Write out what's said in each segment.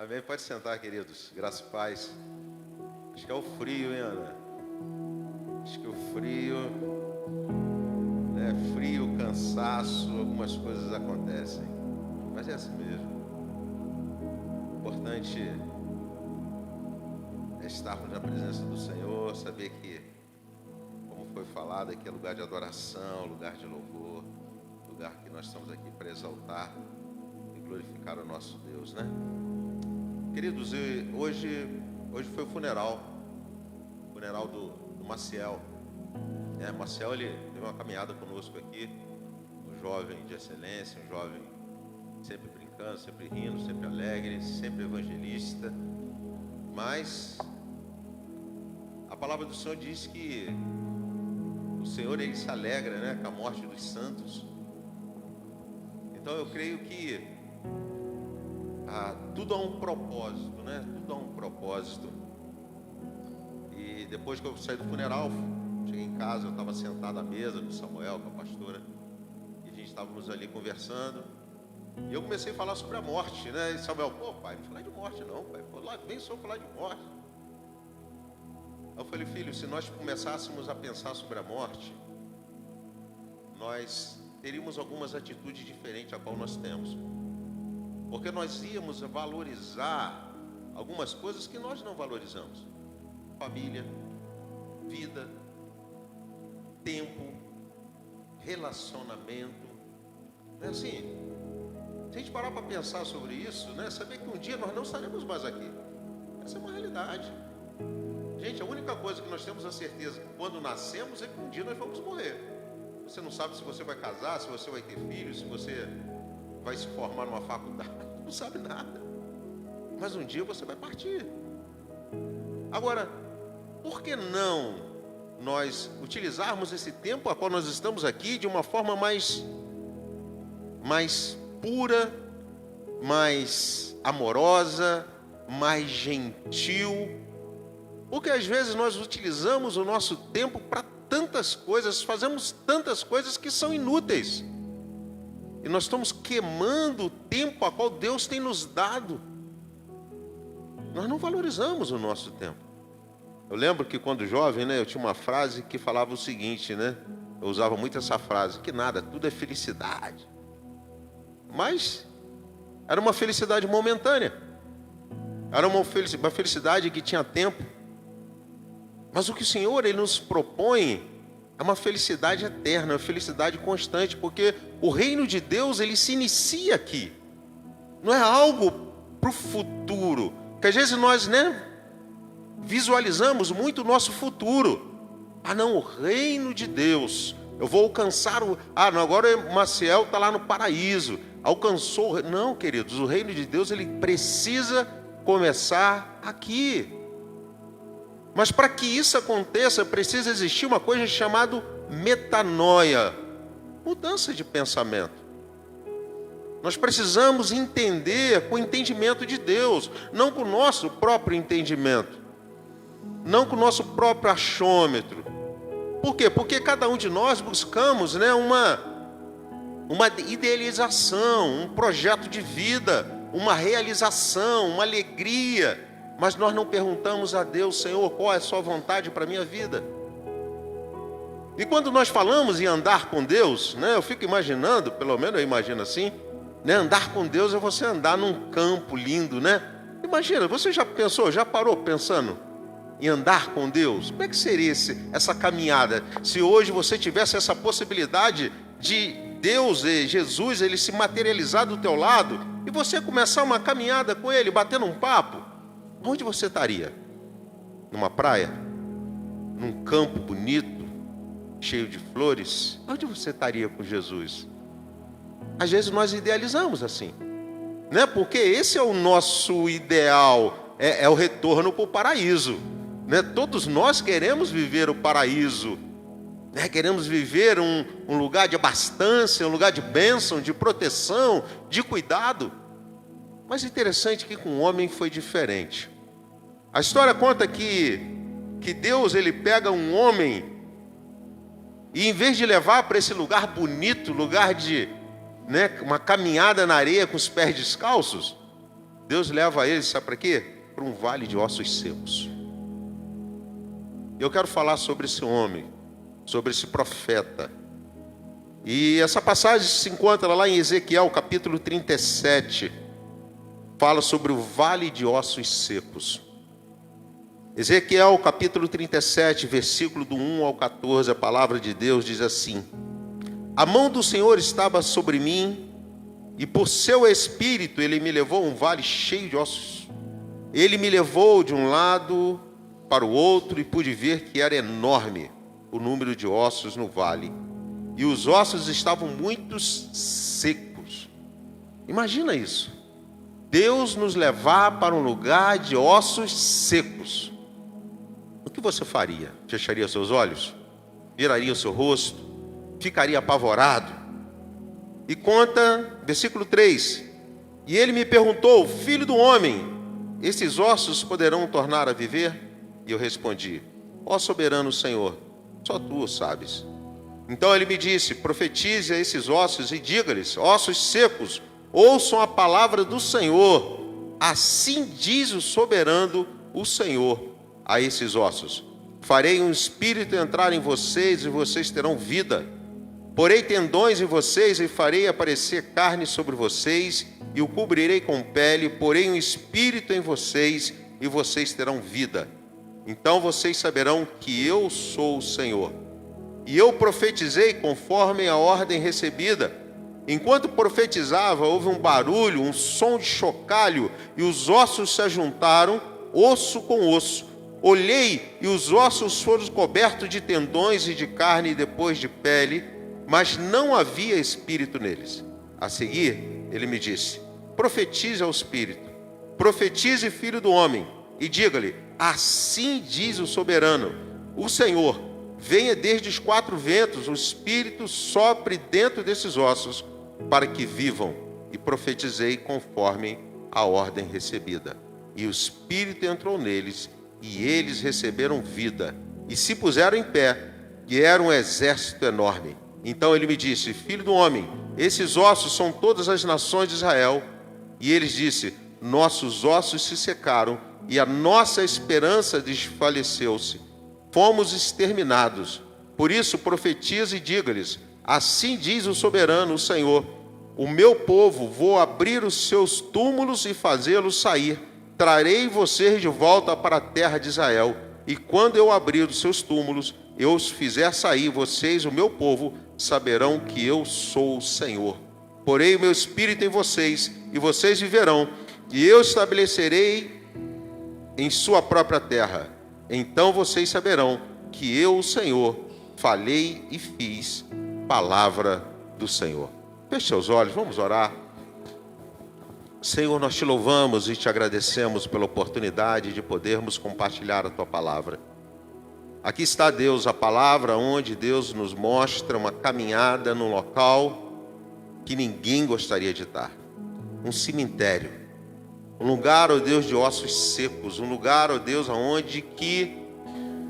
Amém? Pode sentar, queridos. Graça e paz. Acho que é o frio, hein, Ana? Acho que o frio, frio, cansaço, algumas coisas acontecem. Mas é assim mesmo. O importante é estarmos na presença do Senhor, saber que, como foi falado, aqui é lugar de adoração, lugar de louvor, lugar que nós estamos aqui para exaltar e glorificar o nosso Deus, né? Queridos, hoje foi o funeral do Maciel. Maciel, ele teve uma caminhada conosco aqui, um jovem de excelência, um jovem sempre brincando, sempre rindo, sempre alegre, sempre evangelista. Mas a palavra do Senhor diz que o Senhor, ele se alegra, né, com a morte dos santos. Então eu creio que tudo há um propósito, né? Tudo há um propósito. E depois que eu saí do funeral, cheguei em casa, eu estava sentado à mesa com o Samuel, com a pastora, e a gente estávamos ali conversando. E eu comecei a falar sobre a morte, né? E Samuel, pô, pai, não fala de morte não, pai. Pô, lá vem só falar de morte. Eu falei, filho, se nós começássemos a pensar sobre a morte, nós teríamos algumas atitudes diferentes a qual nós temos. Porque nós íamos valorizar algumas coisas que nós não valorizamos. Família, vida, tempo, relacionamento. É assim, se a gente parar para pensar sobre isso, né, saber que um dia nós não estaremos mais aqui. Essa é uma realidade. Gente, a única coisa que nós temos a certeza quando nascemos é que um dia nós vamos morrer. Você não sabe se você vai casar, se você vai ter filhos, se você vai se formar numa faculdade, não sabe nada. Mas um dia você vai partir. Agora, por que não nós utilizarmos esse tempo a qual nós estamos aqui de uma forma mais pura, mais amorosa, mais gentil? Porque às vezes nós utilizamos o nosso tempo para tantas coisas, fazemos tantas coisas que são inúteis. E nós estamos queimando o tempo a qual Deus tem nos dado. Nós não valorizamos o nosso tempo. Eu lembro que quando jovem, né, eu tinha uma frase que falava o seguinte, né? Eu usava muito essa frase, que nada, tudo é felicidade. Mas era uma felicidade momentânea. Era uma felicidade que tinha tempo. Mas o que o Senhor, ele nos propõe é uma felicidade eterna, uma felicidade constante, porque o reino de Deus, ele se inicia aqui. Não é algo para o futuro, que às vezes nós, visualizamos muito o nosso futuro. Não, o reino de Deus, eu vou alcançar agora o Maciel está lá no paraíso, alcançou, não, queridos, o reino de Deus, ele precisa começar aqui. Mas para que isso aconteça, precisa existir uma coisa chamada metanoia, mudança de pensamento. Nós precisamos entender com o entendimento de Deus, não com o nosso próprio entendimento, não com o nosso próprio achômetro. Por quê? Porque cada um de nós buscamos uma idealização, um projeto de vida, uma realização, uma alegria. Mas nós não perguntamos a Deus, Senhor, qual é a sua vontade para a minha vida? E quando nós falamos em andar com Deus, eu fico imaginando, pelo menos eu imagino assim, andar com Deus é você andar num campo lindo, Imagina, você já pensou, já parou pensando em andar com Deus? Como é que seria essa caminhada? Se hoje você tivesse essa possibilidade de Deus, Jesus, ele se materializar do teu lado e você começar uma caminhada com ele, batendo um papo, onde você estaria? Numa praia? Num campo bonito, cheio de flores? Onde você estaria com Jesus? Às vezes nós idealizamos assim, porque esse é o nosso ideal, é o retorno para o paraíso, Todos nós queremos viver o paraíso, queremos viver um lugar de abastança, um lugar de bênção, de proteção, de cuidado. Mas interessante que com o homem foi diferente. A história conta que Deus, ele pega um homem e em vez de levar para esse lugar bonito, lugar de uma caminhada na areia com os pés descalços, Deus leva eles, sabe para quê? Para um vale de ossos secos. Eu quero falar sobre esse homem, sobre esse profeta. E essa passagem se encontra lá em Ezequiel, capítulo 37. Fala sobre o vale de ossos secos. Ezequiel, capítulo 37, versículo do 1 ao 14, a palavra de Deus diz assim: a mão do Senhor estava sobre mim, e por seu espírito ele me levou a um vale cheio de ossos. Ele me levou de um lado para o outro e pude ver que era enorme o número de ossos no vale. E os ossos estavam muito secos. Imagina isso. Deus nos levar para um lugar de ossos secos. O que você faria? Fecharia seus olhos? Viraria o seu rosto? Ficaria apavorado? E conta, versículo 3. E ele me perguntou: filho do homem, esses ossos poderão tornar a viver? E eu respondi: ó soberano Senhor, só tu o sabes. Então ele me disse: profetize a esses ossos e diga-lhes: ossos secos, ouçam a palavra do Senhor. Assim diz o soberano, o Senhor, a esses ossos: farei um espírito entrar em vocês e vocês terão vida. Porei tendões em vocês e farei aparecer carne sobre vocês e o cobrirei com pele. Porei um espírito em vocês e vocês terão vida. Então vocês saberão que eu sou o Senhor. E eu profetizei conforme a ordem recebida. Enquanto profetizava, houve um barulho, um som de chocalho, e os ossos se ajuntaram, osso com osso. Olhei, e os ossos foram cobertos de tendões e de carne e depois de pele, mas não havia espírito neles. A seguir, ele me disse: profetize ao espírito, profetize, filho do homem, e diga-lhe: assim diz o soberano, o Senhor: venha desde os quatro ventos, o espírito sopre dentro desses ossos, para que vivam. E profetizei conforme a ordem recebida. E o espírito entrou neles, e eles receberam vida, e se puseram em pé, e era um exército enorme. Então ele me disse: filho do homem, esses ossos são todas as nações de Israel. E eles disse: nossos ossos se secaram, e a nossa esperança desfaleceu-se. Fomos exterminados. Por isso profetiza e diga-lhes: assim diz o soberano, o Senhor: o meu povo, vou abrir os seus túmulos e fazê-los sair. Trarei vocês de volta para a terra de Israel. E quando eu abrir os seus túmulos, eu os fizer sair, vocês, o meu povo, saberão que eu sou o Senhor. Porei o meu espírito em vocês, e vocês viverão, e eu estabelecerei em sua própria terra. Então vocês saberão que eu, o Senhor, falei e fiz. Palavra do Senhor. Feche seus olhos, vamos orar. Senhor, nós te louvamos e te agradecemos pela oportunidade de podermos compartilhar a tua palavra. Aqui está, Deus, a palavra onde Deus nos mostra uma caminhada num local que ninguém gostaria de estar. Um cemitério. Um lugar, ó Deus, de ossos secos. Um lugar, ó Deus, onde que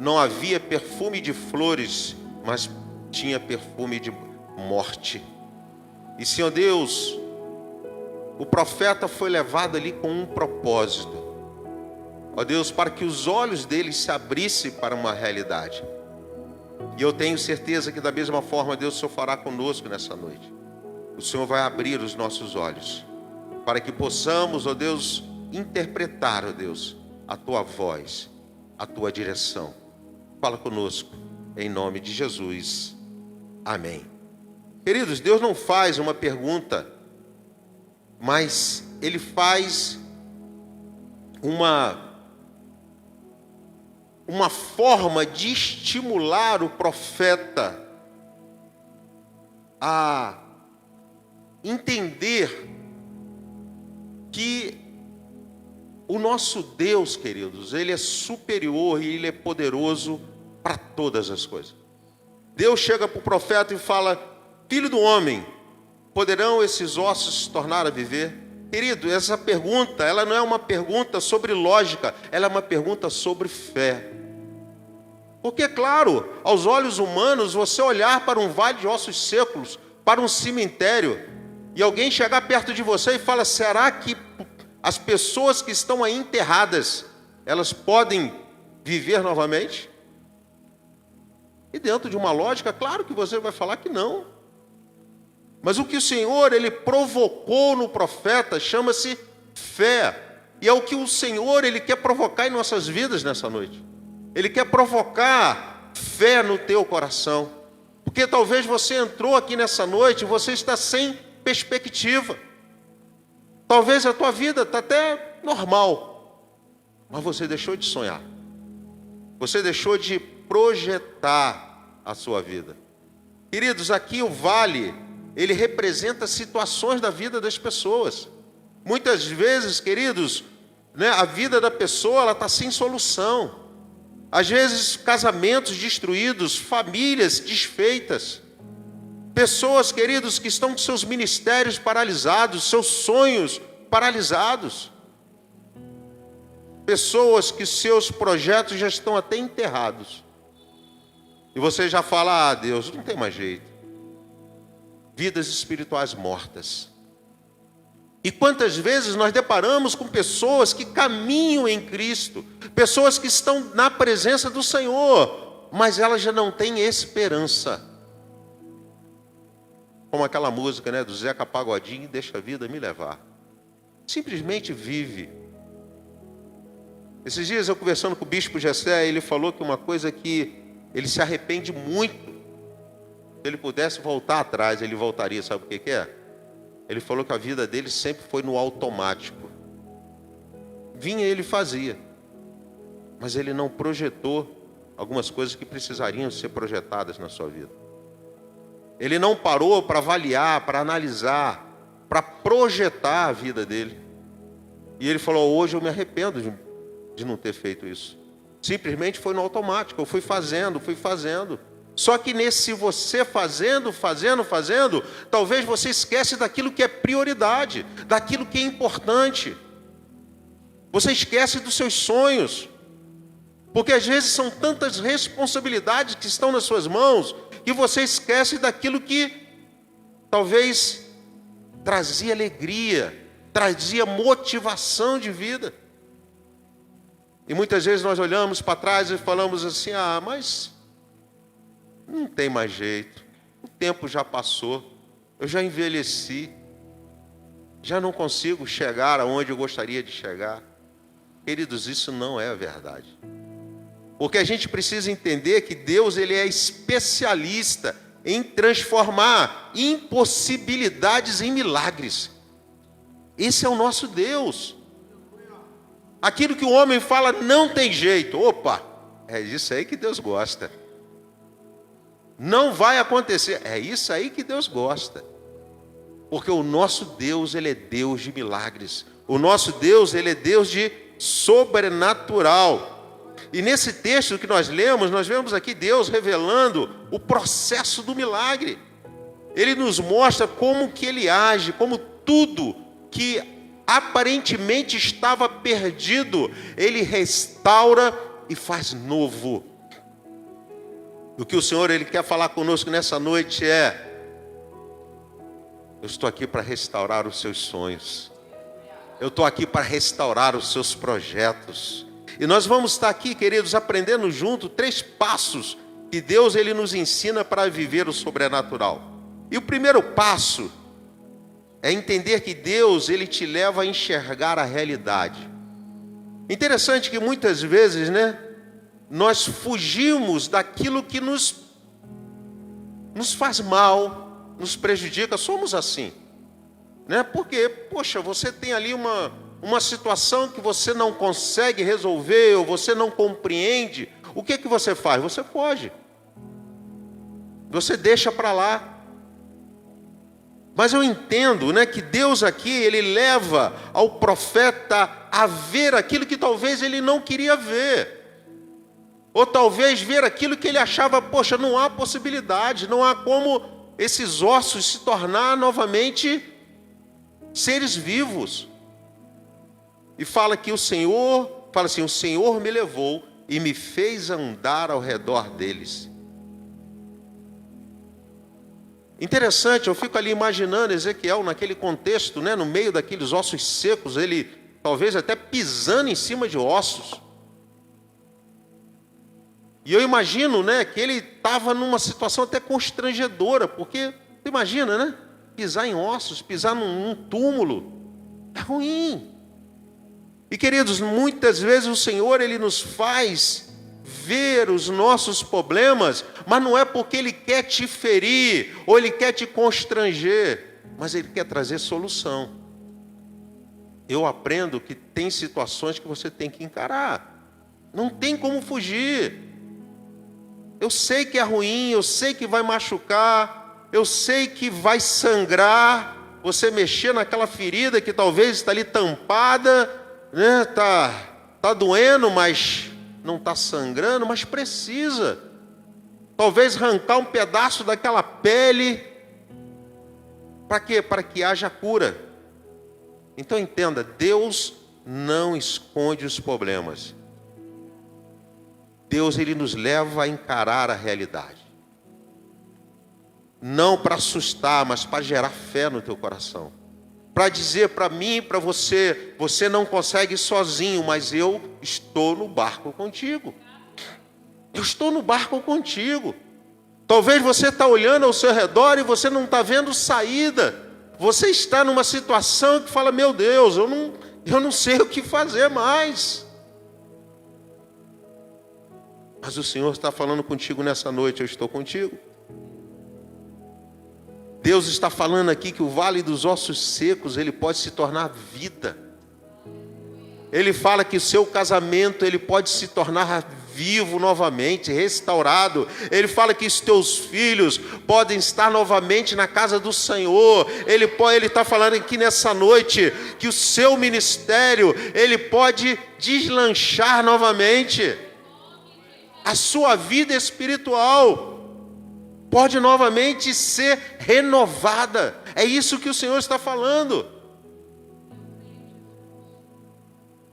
não havia perfume de flores, mas tinha perfume de morte. E, Senhor Deus, o profeta foi levado ali com um propósito. Ó Deus, para que os olhos deles se abrissem para uma realidade. E eu tenho certeza que da mesma forma, Deus, o Senhor fará conosco nessa noite. O Senhor vai abrir os nossos olhos, para que possamos, ó Deus, interpretar, ó Deus, a tua voz, a tua direção. Fala conosco, em nome de Jesus. Amém. Queridos, Deus não faz uma pergunta, mas Ele faz uma forma de estimular o profeta a entender que o nosso Deus, queridos, Ele é superior e Ele é poderoso para todas as coisas. Deus chega para o profeta e fala: filho do homem, poderão esses ossos se tornar a viver? Querido, essa pergunta, ela não é uma pergunta sobre lógica, ela é uma pergunta sobre fé. Porque, é claro, aos olhos humanos, você olhar para um vale de ossos secos, para um cemitério, e alguém chegar perto de você e fala: será que As pessoas que estão aí enterradas, elas podem viver novamente? E dentro de uma lógica, claro que você vai falar que não. Mas o que o Senhor, Ele provocou no profeta, chama-se fé. E é o que o Senhor, Ele quer provocar em nossas vidas nessa noite. Ele quer provocar fé no teu coração. Porque talvez você entrou aqui nessa noite e você está sem perspectiva. Talvez a tua vida está até normal. Mas você deixou de sonhar. Você deixou de projetar a sua vida. Queridos, aqui o vale, ele representa situações da vida das pessoas. Muitas vezes, queridos, a vida da pessoa ela está sem solução. Às vezes, casamentos destruídos, famílias desfeitas. Pessoas, queridos, que estão com seus ministérios paralisados, seus sonhos paralisados. Pessoas que seus projetos já estão até enterrados. E você já fala, Deus, não tem mais jeito. Vidas espirituais mortas. E quantas vezes nós deparamos com pessoas que caminham em Cristo, pessoas que estão na presença do Senhor, mas elas já não têm esperança. Como aquela música, do Zeca Pagodinho, deixa a vida me levar. Simplesmente vive. Esses dias eu conversando com o bispo Gessé, ele falou que uma coisa que ele se arrepende muito. Se ele pudesse voltar atrás, ele voltaria, sabe o que é? Ele falou que a vida dele sempre foi no automático. Vinha, ele fazia. Mas ele não projetou algumas coisas que precisariam ser projetadas na sua vida. Ele não parou para avaliar, para analisar, para projetar a vida dele. E ele falou, hoje eu me arrependo de não ter feito isso. Simplesmente foi no automático, eu fui fazendo. Só que nesse você fazendo, talvez você esquece daquilo que é prioridade, daquilo que é importante. Você esquece dos seus sonhos. Porque às vezes são tantas responsabilidades que estão nas suas mãos, que você esquece daquilo que talvez trazia alegria, trazia motivação de vida. E muitas vezes nós olhamos para trás e falamos assim, mas não tem mais jeito, o tempo já passou, eu já envelheci, já não consigo chegar aonde eu gostaria de chegar. Queridos, isso não é a verdade. Porque a gente precisa entender que Deus ele é especialista em transformar impossibilidades em milagres. Esse é o nosso Deus. Aquilo que o homem fala não tem jeito. Opa, é isso aí que Deus gosta. Não vai acontecer. É isso aí que Deus gosta. Porque o nosso Deus, ele é Deus de milagres. O nosso Deus, ele é Deus de sobrenatural. E nesse texto que nós lemos, nós vemos aqui Deus revelando o processo do milagre. Ele nos mostra como que ele age, como tudo que aparentemente estava perdido, ele restaura e faz novo. O que o Senhor ele quer falar conosco nessa noite é: eu estou aqui para restaurar os seus sonhos. Eu estou aqui para restaurar os seus projetos. E nós vamos estar aqui, queridos, aprendendo junto 3 passos que Deus ele nos ensina para viver o sobrenatural. E o primeiro passo é entender que Deus ele te leva a enxergar a realidade. Interessante que muitas vezes, nós fugimos daquilo que nos faz mal, nos prejudica. Somos assim, Porque, poxa, você tem ali uma situação que você não consegue resolver, ou você não compreende. O que você faz? Você foge. Você deixa para lá. Mas eu entendo, que Deus aqui, ele leva ao profeta a ver aquilo que talvez ele não queria ver. Ou talvez ver aquilo que ele achava, poxa, não há possibilidade, não há como esses ossos se tornar novamente seres vivos. E fala que o Senhor me levou e me fez andar ao redor deles. Interessante, eu fico ali imaginando Ezequiel naquele contexto, no meio daqueles ossos secos, ele talvez até pisando em cima de ossos. E eu imagino, né, que ele estava numa situação até constrangedora, porque, você imagina, né? Pisar em ossos, pisar num túmulo, é ruim. E, queridos, muitas vezes o Senhor, Ele nos faz ver os nossos problemas, mas não é porque Ele quer te ferir, ou Ele quer te constranger, mas Ele quer trazer solução. Eu aprendo que tem situações que você tem que encarar, não tem como fugir. Eu sei que é ruim, eu sei que vai machucar, eu sei que vai sangrar, você mexer naquela ferida que talvez está ali tampada, né? Tá doendo, mas não está sangrando, mas precisa. Talvez arrancar um pedaço daquela pele. Para quê? Para que haja cura. Então entenda, Deus não esconde os problemas. Deus, Ele nos leva a encarar a realidade. Não para assustar, mas para gerar fé no teu coração. Para dizer para mim e para você, você não consegue sozinho, mas eu estou no barco contigo. Eu estou no barco contigo. Talvez você está olhando ao seu redor e você não está vendo saída. Você está numa situação que fala, meu Deus, eu não sei o que fazer mais. Mas o Senhor está falando contigo nessa noite, eu estou contigo. Deus está falando aqui que o vale dos ossos secos, ele pode se tornar vida. Ele fala que o seu casamento, ele pode se tornar vivo novamente, restaurado. Ele fala que os teus filhos podem estar novamente na casa do Senhor. Ele está falando aqui nessa noite que o seu ministério, ele pode deslanchar novamente. A sua vida espiritual pode novamente ser renovada. É isso que o Senhor está falando.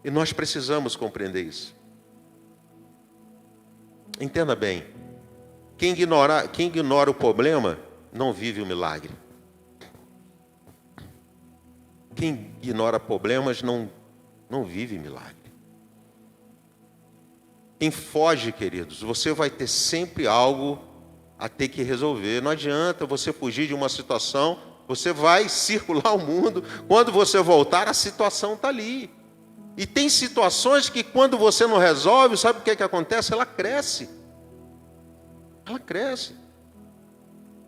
E nós precisamos compreender isso. Entenda bem. Quem ignora o problema, não vive o milagre. Quem ignora problemas, não vive milagre. Quem foge, queridos, você vai ter sempre algo a ter que resolver. Não adianta você fugir de uma situação, você vai circular o mundo. Quando você voltar, a situação está ali. E tem situações que quando você não resolve, sabe o que acontece? Ela cresce. Ela cresce.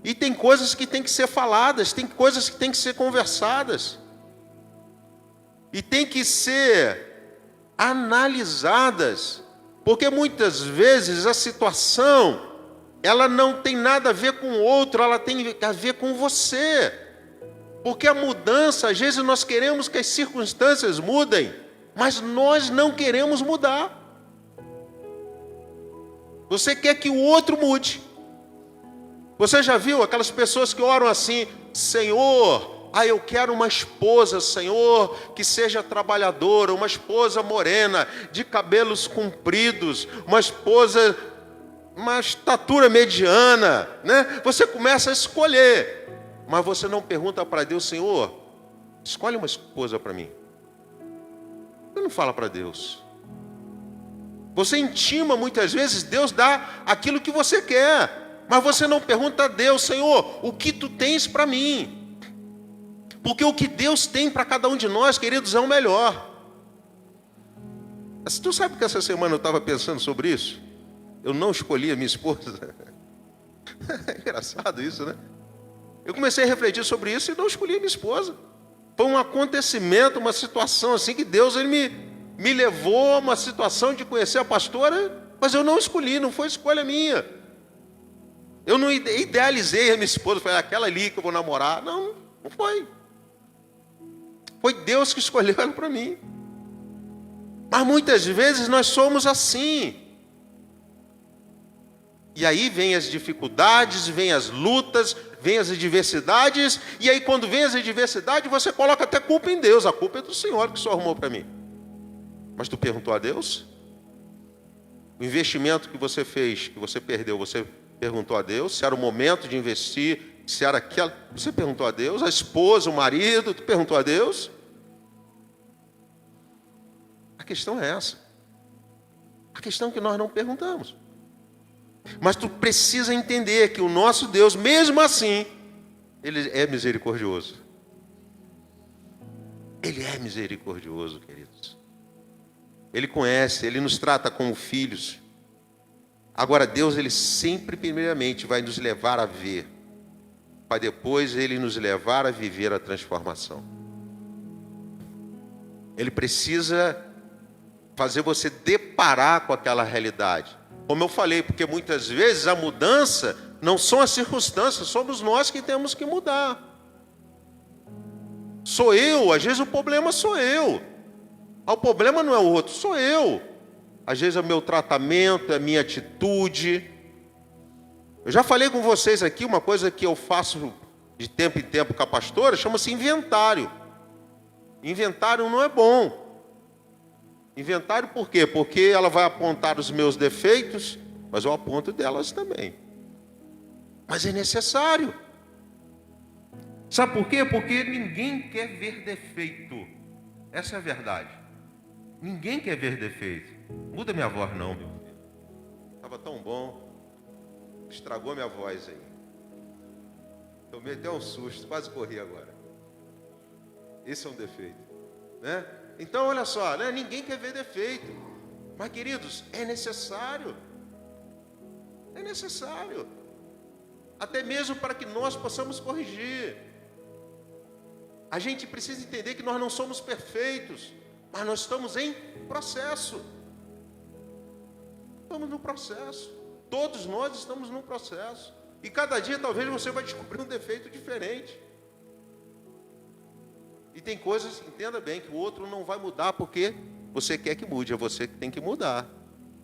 E tem coisas que tem que ser faladas, tem coisas que tem que ser conversadas. E tem que ser analisadas. Porque muitas vezes a situação, ela não tem nada a ver com o outro, ela tem a ver com você. Porque a mudança, às vezes nós queremos que as circunstâncias mudem, mas nós não queremos mudar. Você quer que o outro mude. Você já viu aquelas pessoas que oram assim, Senhor, eu quero uma esposa, Senhor, que seja trabalhadora, uma esposa morena, de cabelos compridos, uma esposa, uma estatura mediana, né? Você começa a escolher, mas você não pergunta para Deus, Senhor, escolhe uma esposa para mim. Você não fala para Deus. Você intima muitas vezes, Deus dá aquilo que você quer, mas você não pergunta a Deus, Senhor, o que tu tens para mim? Porque o que Deus tem para cada um de nós, queridos, é o melhor. Tu sabe que essa semana eu estava pensando sobre isso? Eu não escolhi a minha esposa. É engraçado isso, né? Eu comecei a refletir sobre isso e não escolhi a minha esposa. Foi um acontecimento, uma situação assim que Deus ele me levou a uma situação de conhecer a pastora, mas eu não escolhi, não foi escolha minha. Eu não idealizei a minha esposa, falei, aquela ali que eu vou namorar. Não foi. Foi Deus que escolheu ela para mim. Mas muitas vezes nós somos assim. E aí vem as dificuldades, vem as lutas, vem as adversidades. E aí quando vem as adversidades, você coloca até culpa em Deus. A culpa é do Senhor que só arrumou para mim. Mas tu perguntou a Deus? O investimento que você fez, que você perdeu, você perguntou a Deus? Se era o momento de investir, se era aquela... Você perguntou a Deus? A esposa, o marido, tu perguntou a Deus? questão é essa. A questão é que nós não perguntamos. Mas tu precisa entender que o nosso Deus, mesmo assim, Ele é misericordioso. Ele é misericordioso, queridos. Ele conhece, Ele nos trata como filhos. Agora, Deus, Ele sempre, primeiramente, vai nos levar a ver, para depois Ele nos levar a viver a transformação. Ele precisa fazer você deparar com aquela realidade. Como eu falei, porque muitas vezes a mudança não são as circunstâncias, somos nós que temos que mudar. Sou eu, às vezes o problema sou eu. O problema não é o outro, sou eu. Às vezes é o meu tratamento, é a minha atitude. Eu já falei com vocês aqui uma coisa que eu faço de tempo em tempo com a pastora, chama-se inventário. Inventário não é bom. Inventário por quê? Porque ela vai apontar os meus defeitos, mas eu aponto delas também. Mas é necessário. Sabe por quê? Porque ninguém quer ver defeito. Essa é a verdade. Ninguém quer ver defeito. Muda minha voz não, meu filho. Estava tão bom. Estragou minha voz aí. Tomei até um susto, quase corri agora. Esse é um defeito, né? Então, olha só, né? Ninguém quer ver defeito. Mas, queridos, é necessário. É necessário. Até mesmo para que nós possamos corrigir. A gente precisa entender que nós não somos perfeitos, mas nós estamos em processo. Estamos no processo. Todos nós estamos no processo. E cada dia talvez você vai descobrir um defeito diferente. E tem coisas, entenda bem, que o outro não vai mudar porque você quer que mude, é você que tem que mudar.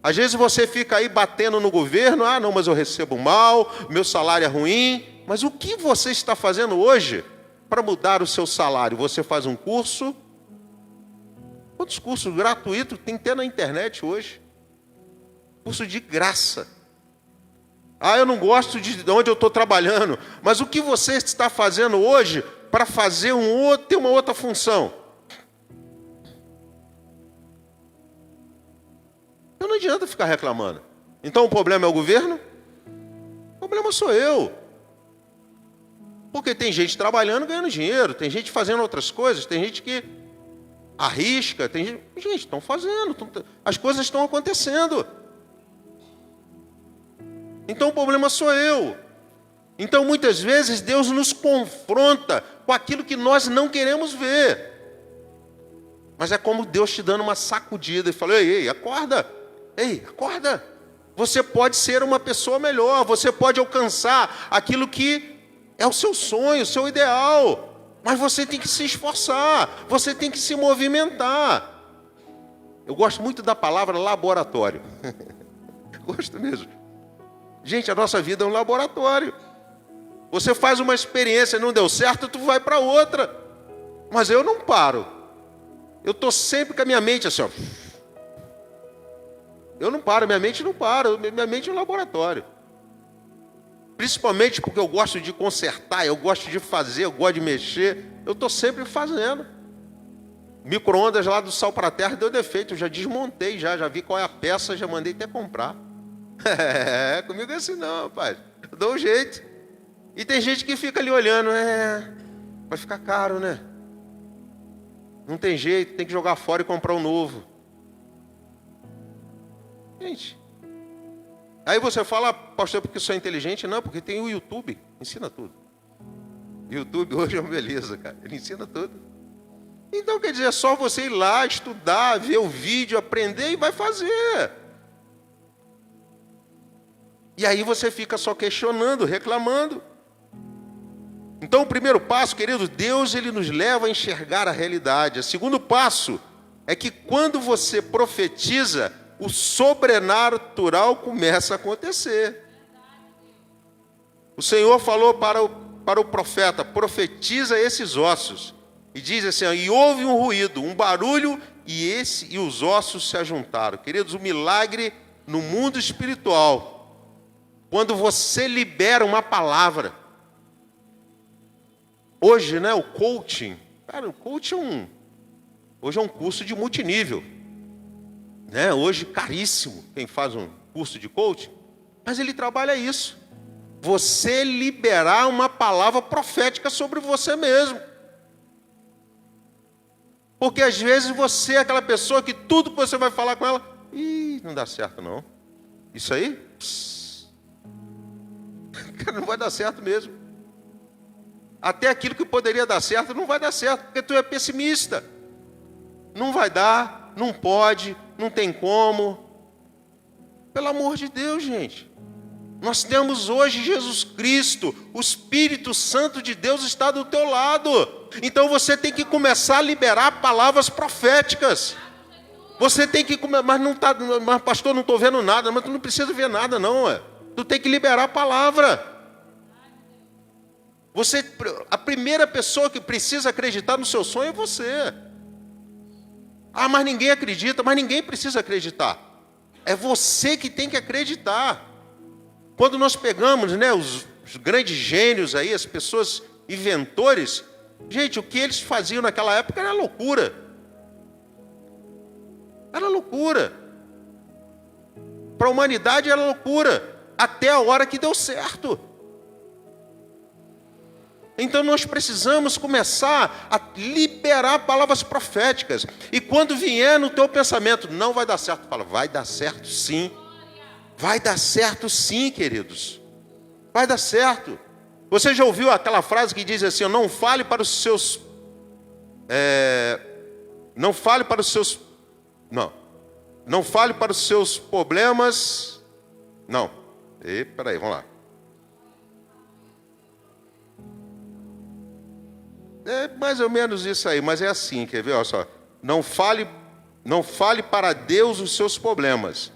Às vezes você fica aí batendo no governo, não, mas eu recebo mal, meu salário é ruim. Mas o que você está fazendo hoje para mudar o seu salário? Você faz um curso? Quantos cursos gratuitos tem até na internet hoje? Curso de graça. Eu não gosto de onde eu estou trabalhando, mas o que você está fazendo hoje para fazer ter uma outra função? Então não adianta ficar reclamando. Então o problema é o governo? O problema sou eu. Porque tem gente trabalhando, ganhando dinheiro, tem gente fazendo outras coisas, tem gente que arrisca, tem gente... Gente, estão fazendo, as coisas estão acontecendo. Então o problema sou eu. Então muitas vezes Deus nos confronta com aquilo que nós não queremos ver. Mas é como Deus te dando uma sacudida e falando: ei, acorda, acorda. Você pode ser uma pessoa melhor, você pode alcançar aquilo que é o seu sonho, o seu ideal. Mas você tem que se esforçar, você tem que se movimentar. Eu gosto muito da palavra laboratório. Gosto mesmo. Gente, a nossa vida é um laboratório. Você faz uma experiência, não deu certo, tu vai para outra. Mas eu não paro. Eu estou sempre com a minha mente assim, ó. Eu não paro, minha mente não para. Minha mente é um laboratório. Principalmente porque eu gosto de consertar, eu gosto de fazer, eu gosto de mexer. Eu estou sempre fazendo. Micro-ondas lá do Sal para a Terra deu defeito, eu já desmontei, já vi qual é a peça, já mandei até comprar. Comigo é assim não, rapaz. Eu dou um jeito. E tem gente que fica ali olhando, vai ficar caro, né? Não tem jeito, tem que jogar fora e comprar um novo. Gente, aí você fala: pastor, porque sou inteligente? Não, porque tem o YouTube, ensina tudo. YouTube hoje é uma beleza, cara, ele ensina tudo. Então quer dizer, é só você ir lá, estudar, ver o vídeo, aprender e vai fazer. E aí você fica só questionando, reclamando. Então o primeiro passo, querido, Deus ele nos leva a enxergar a realidade. O segundo passo é que quando você profetiza, o sobrenatural começa a acontecer. O Senhor falou para o profeta: profetiza esses ossos. E diz assim: e houve um ruído, um barulho, e os ossos se ajuntaram. Queridos, o milagre no mundo espiritual, quando você libera uma palavra. Hoje, né, o coaching, cara, o coaching hoje é um curso de multinível. né? Hoje caríssimo, quem faz um curso de coaching, mas ele trabalha isso. Você liberar uma palavra profética sobre você mesmo. Porque às vezes você é aquela pessoa que tudo que você vai falar com ela, não dá certo não. Isso aí, cara, não vai dar certo mesmo. Até aquilo que poderia dar certo não vai dar certo, porque tu é pessimista. Não vai dar, não pode, não tem como. Pelo amor de Deus, gente. Nós temos hoje Jesus Cristo, o Espírito Santo de Deus está do teu lado. Então você tem que começar a liberar palavras proféticas. Você tem que começar, mas pastor, não estou vendo nada. Mas tu não precisa ver nada não, tu tem que liberar a palavra. A primeira pessoa que precisa acreditar no seu sonho é você. Mas ninguém acredita, mas ninguém precisa acreditar. É você que tem que acreditar. Quando nós pegamos, né, os grandes gênios aí, as pessoas inventores, gente, o que eles faziam naquela época era loucura. Era loucura. Para a humanidade era loucura. Até a hora que deu certo. Então nós precisamos começar a liberar palavras proféticas. E quando vier no teu pensamento, não vai dar certo, fala, vai dar certo sim. Vai dar certo sim, queridos. Vai dar certo. Você já ouviu aquela frase que diz assim, não fale para os seus... Não fale para os seus... Não fale para os seus problemas... Não. Peraí, vamos lá. É mais ou menos isso aí, mas é assim, quer ver? Olha só. Não fale para Deus os seus problemas.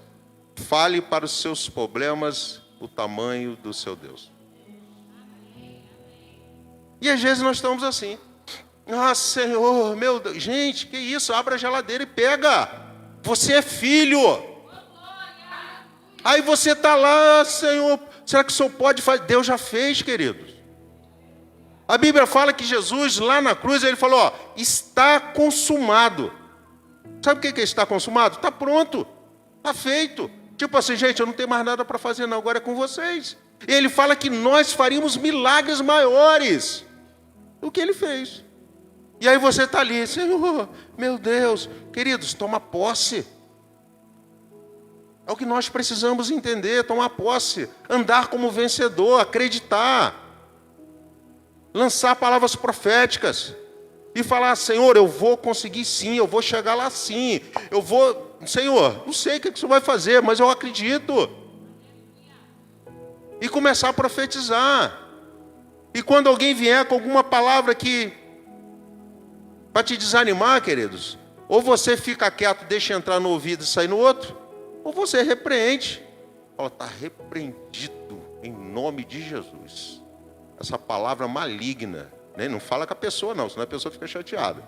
Fale para os seus problemas o tamanho do seu Deus. E às vezes nós estamos assim. Senhor, meu Deus. Gente, que isso? Abre a geladeira e pega. Você é filho. Aí você está lá, Senhor, será que o Senhor pode fazer? Deus já fez, queridos. A Bíblia fala que Jesus, lá na cruz, ele falou, está consumado. Sabe o que é está consumado? Está pronto, está feito. Tipo assim, gente, eu não tenho mais nada para fazer não, agora é com vocês. E ele fala que nós faríamos milagres maiores do que ele fez. E aí você está ali, Senhor, meu Deus. Queridos, toma posse. É o que nós precisamos entender, tomar posse. Andar como vencedor, acreditar. Lançar palavras proféticas. E falar, Senhor, eu vou conseguir sim, eu vou chegar lá sim. Eu vou, Senhor, não sei o que você vai fazer, mas eu acredito. E começar a profetizar. E quando alguém vier com alguma palavra que para te desanimar, queridos, ou você fica quieto, deixa entrar no ouvido e sair no outro, ou você repreende. Fala, está repreendido em nome de Jesus. Essa palavra maligna, né? Não fala com a pessoa não, senão a pessoa fica chateada,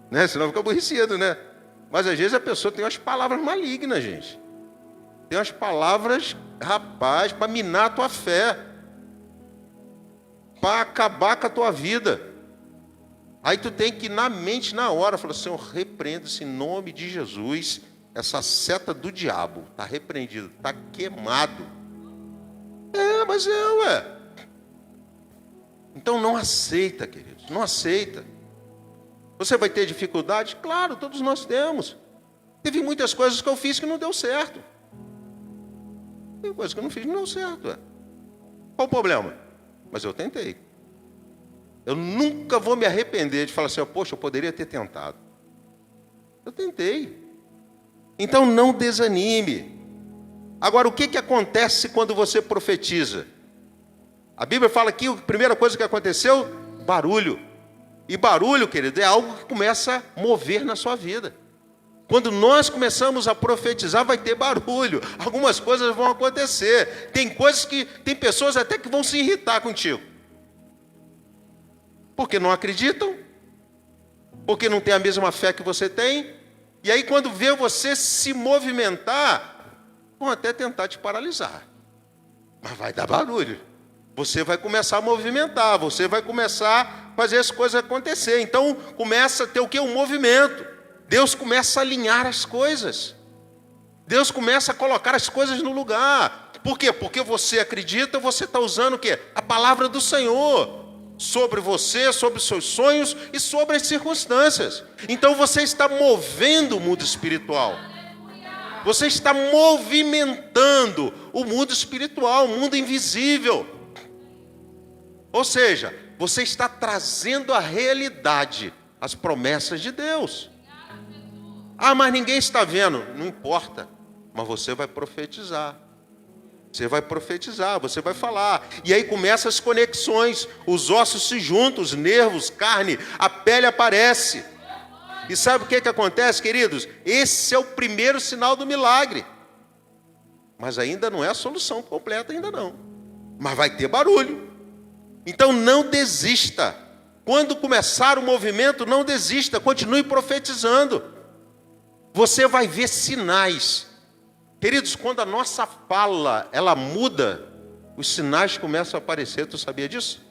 né? Senão fica aborrecido, né? Mas às vezes a pessoa tem umas palavras malignas, gente. Tem umas palavras, rapaz, para minar a tua fé, para acabar com a tua vida. Aí tu tem que ir na mente, na hora, falar, Senhor, repreenda-se em nome de Jesus, essa seta do diabo, está repreendido, está queimado. Mas ué. Então não aceita, queridos, não aceita. Você vai ter dificuldade? Claro, todos nós temos. Teve muitas coisas que eu fiz que não deu certo. Tem coisas que eu não fiz que não deu certo. Qual o problema? Mas eu tentei. Eu nunca vou me arrepender de falar assim, poxa, eu poderia ter tentado. Eu tentei. Então não desanime. Agora, o que acontece quando você profetiza? A Bíblia fala aqui, a primeira coisa que aconteceu, barulho. E barulho, querido, é algo que começa a mover na sua vida. Quando nós começamos a profetizar, vai ter barulho. Algumas coisas vão acontecer. Tem pessoas até que vão se irritar contigo. Porque não acreditam. Porque não tem a mesma fé que você tem. E aí quando vê você se movimentar, vão até tentar te paralisar. Mas vai dar barulho. Você vai começar a movimentar, você vai começar a fazer as coisas acontecer. Então começa a ter o quê? Um movimento. Deus começa a alinhar as coisas. Deus começa a colocar as coisas no lugar. Por quê? Porque você acredita, você está usando o quê? A palavra do Senhor sobre você, sobre os seus sonhos e sobre as circunstâncias. Então você está movendo o mundo espiritual. Você está movimentando o mundo espiritual, o mundo invisível. Ou seja, você está trazendo à realidade as promessas de Deus. Ah, mas ninguém está vendo. Não importa, mas você vai profetizar. Você vai profetizar, você vai falar. E aí começam as conexões, os ossos se juntam, os nervos, carne, a pele aparece. E sabe o que acontece, queridos? Esse é o primeiro sinal do milagre. Mas ainda não é a solução completa, ainda não. Mas vai ter barulho. Então não desista. Quando começar o movimento, não desista, continue profetizando. Você vai ver sinais. Queridos, quando a nossa fala, ela muda, os sinais começam a aparecer. Tu sabia disso?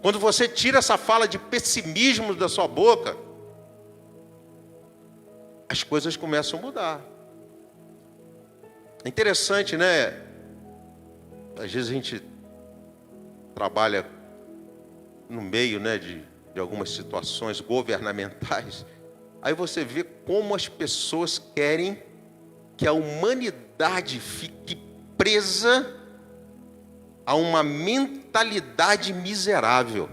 Quando você tira essa fala de pessimismo da sua boca, as coisas começam a mudar. É interessante, né? Às vezes a gente trabalha no meio, né, de algumas situações governamentais. Aí você vê como as pessoas querem que a humanidade fique presa a uma mentalidade miserável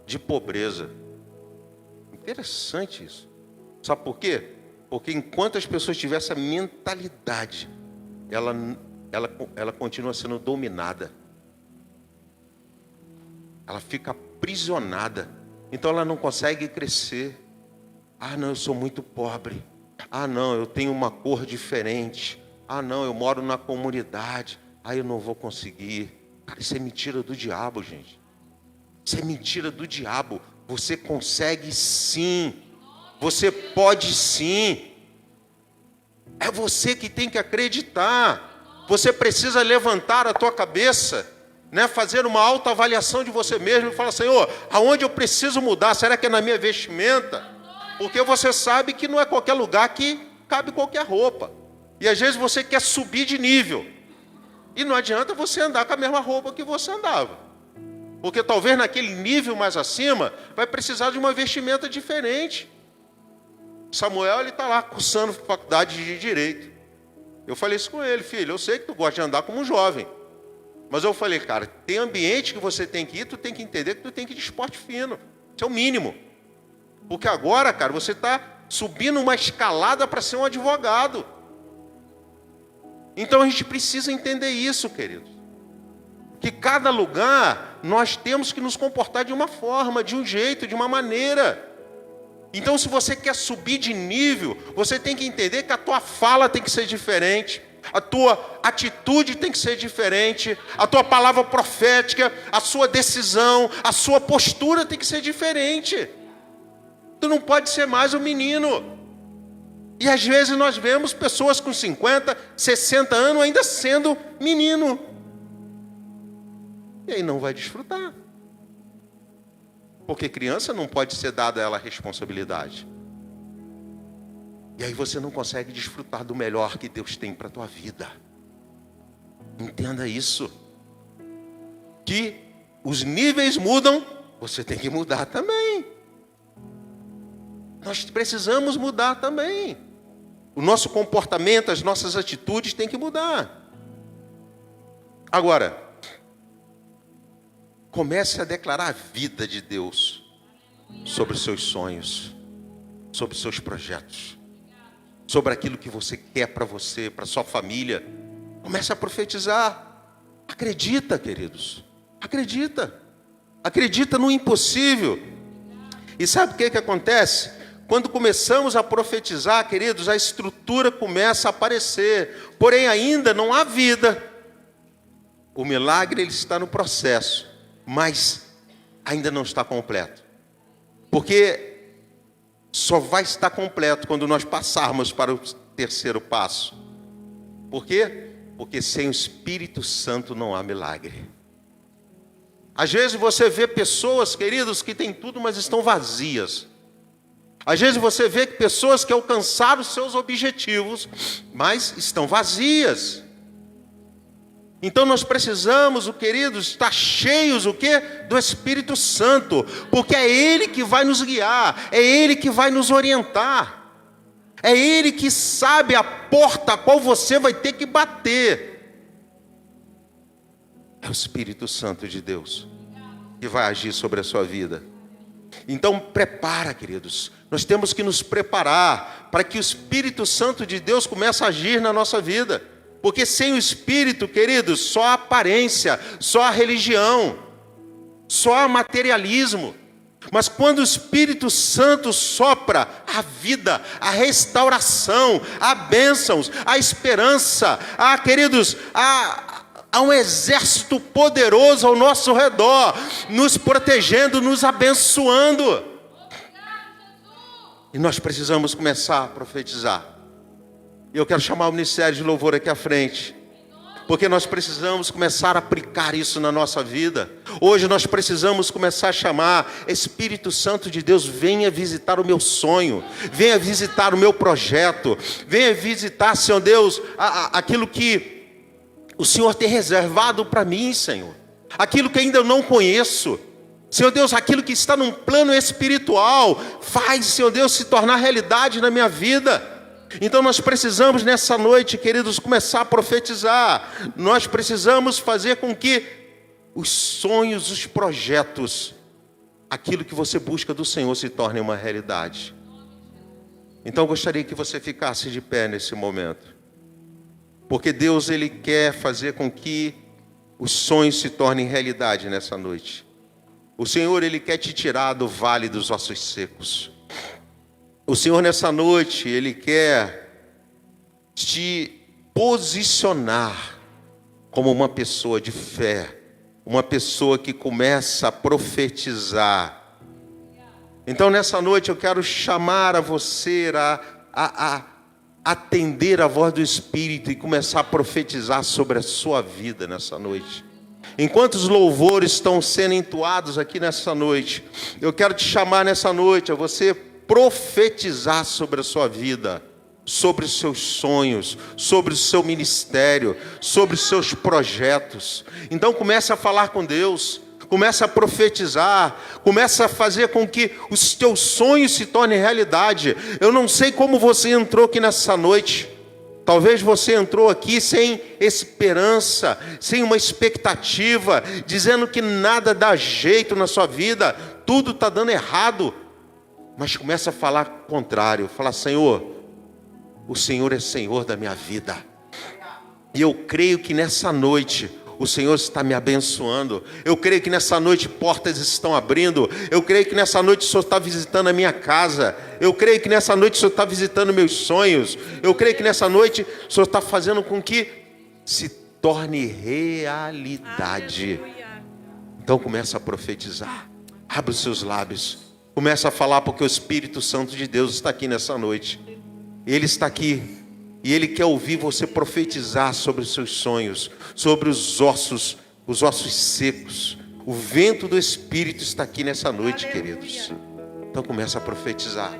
de pobreza. Interessante isso. Sabe por quê? Porque enquanto as pessoas tiverem essa mentalidade, ela continua sendo dominada. Ela fica aprisionada. Então ela não consegue crescer. Ah, não, eu sou muito pobre. Ah, não, eu tenho uma cor diferente. Ah, não, eu moro na comunidade. Ah, eu não vou conseguir. Cara, isso é mentira do diabo, gente. Isso é mentira do diabo. Você consegue sim. Você pode sim. É você que tem que acreditar. Você precisa levantar a tua cabeça, né? Fazer uma autoavaliação de você mesmo e falar: Senhor, aonde eu preciso mudar? Será que é na minha vestimenta? Porque você sabe que não é qualquer lugar que cabe qualquer roupa. E às vezes você quer subir de nível. E não adianta você andar com a mesma roupa que você andava. Porque talvez naquele nível mais acima, vai precisar de uma vestimenta diferente. Samuel, ele está lá cursando faculdade de Direito. Eu falei isso com ele: filho, eu sei que tu gosta de andar como um jovem. Mas eu falei: cara, tem ambiente que você tem que ir, tu tem que entender que tu tem que ir de esporte fino. Isso é o mínimo. Porque agora, cara, você está subindo uma escalada para ser um advogado. Então a gente precisa entender isso, queridos. Que cada lugar nós temos que nos comportar de uma forma, de um jeito, de uma maneira. Então, se você quer subir de nível, você tem que entender que a tua fala tem que ser diferente, a tua atitude tem que ser diferente, a tua palavra profética, a sua decisão, a sua postura tem que ser diferente. Tu não pode ser mais um menino. E às vezes nós vemos pessoas com 50, 60 anos ainda sendo menino. E aí não vai desfrutar. Porque criança não pode ser dada a ela a responsabilidade. E aí você não consegue desfrutar do melhor que Deus tem para a tua vida. Entenda isso. Que os níveis mudam, você tem que mudar também. Nós precisamos mudar também. O nosso comportamento, as nossas atitudes têm que mudar. Agora, comece a declarar a vida de Deus sobre os seus sonhos, sobre os seus projetos, sobre aquilo que você quer para você, para sua família. Comece a profetizar. Acredita, queridos. Acredita. Acredita no impossível. E sabe o que acontece? Quando começamos a profetizar, queridos, a estrutura começa a aparecer. Porém, ainda não há vida. O milagre, ele está no processo, mas ainda não está completo. Porque só vai estar completo quando nós passarmos para o terceiro passo. Por quê? Porque sem o Espírito Santo não há milagre. Às vezes você vê pessoas, queridos, que têm tudo, mas estão vazias. Às vezes você vê que pessoas que alcançaram os seus objetivos, mas estão vazias. Então nós precisamos, queridos, estar cheios, do Espírito Santo, porque é Ele que vai nos guiar, é Ele que vai nos orientar, é Ele que sabe a porta a qual você vai ter que bater. É o Espírito Santo de Deus que vai agir sobre a sua vida. Então prepara, queridos, nós temos que nos preparar para que o Espírito Santo de Deus comece a agir na nossa vida. Porque sem o Espírito, queridos, só a aparência, só a religião, só a materialismo. Mas quando o Espírito Santo sopra a vida, a restauração, a bênçãos, a esperança, queridos, há um exército poderoso ao nosso redor, nos protegendo, nos abençoando. E nós precisamos começar a profetizar. Eu quero chamar o Ministério de Louvor aqui à frente, porque nós precisamos começar a aplicar isso na nossa vida. Hoje nós precisamos começar a chamar: Espírito Santo de Deus, venha visitar o meu sonho, venha visitar o meu projeto, venha visitar, Senhor Deus, aquilo que o Senhor tem reservado para mim, Senhor, aquilo que ainda eu não conheço. Senhor Deus, aquilo que está num plano espiritual, faz, Senhor Deus, se tornar realidade na minha vida. Então nós precisamos nessa noite, queridos, começar a profetizar. Nós precisamos fazer com que os sonhos, os projetos, aquilo que você busca do Senhor se torne uma realidade. Então eu gostaria que você ficasse de pé nesse momento. Porque Deus, Ele quer fazer com que os sonhos se tornem realidade nessa noite. O Senhor, Ele quer te tirar do vale dos ossos secos. O Senhor nessa noite, Ele quer te posicionar como uma pessoa de fé, uma pessoa que começa a profetizar. Então nessa noite eu quero chamar a você a atender a voz do Espírito e começar a profetizar sobre a sua vida nessa noite. Enquanto os louvores estão sendo entoados aqui nessa noite, eu quero te chamar nessa noite a você profetizar sobre a sua vida, sobre os seus sonhos, sobre o seu ministério, sobre os seus projetos. Então comece a falar com Deus, comece a profetizar, comece a fazer com que os teus sonhos se tornem realidade. Eu não sei como você entrou aqui nessa noite. Talvez você entrou aqui sem esperança, sem uma expectativa, dizendo que nada dá jeito na sua vida, tudo está dando errado. Mas começa a falar o contrário, fala: Senhor, o Senhor é Senhor da minha vida. E eu creio que nessa noite o Senhor está me abençoando. Eu creio que nessa noite portas estão abrindo. Eu creio que nessa noite o Senhor está visitando a minha casa. Eu creio que nessa noite o Senhor está visitando meus sonhos. Eu creio que nessa noite o Senhor está fazendo com que se torne realidade. Aleluia. Então começa a profetizar. Abre os seus lábios. Começa a falar, porque o Espírito Santo de Deus está aqui nessa noite. Ele está aqui. E Ele quer ouvir você profetizar sobre os seus sonhos, sobre os ossos secos. O vento do Espírito está aqui nessa noite, queridos. Então começa a profetizar.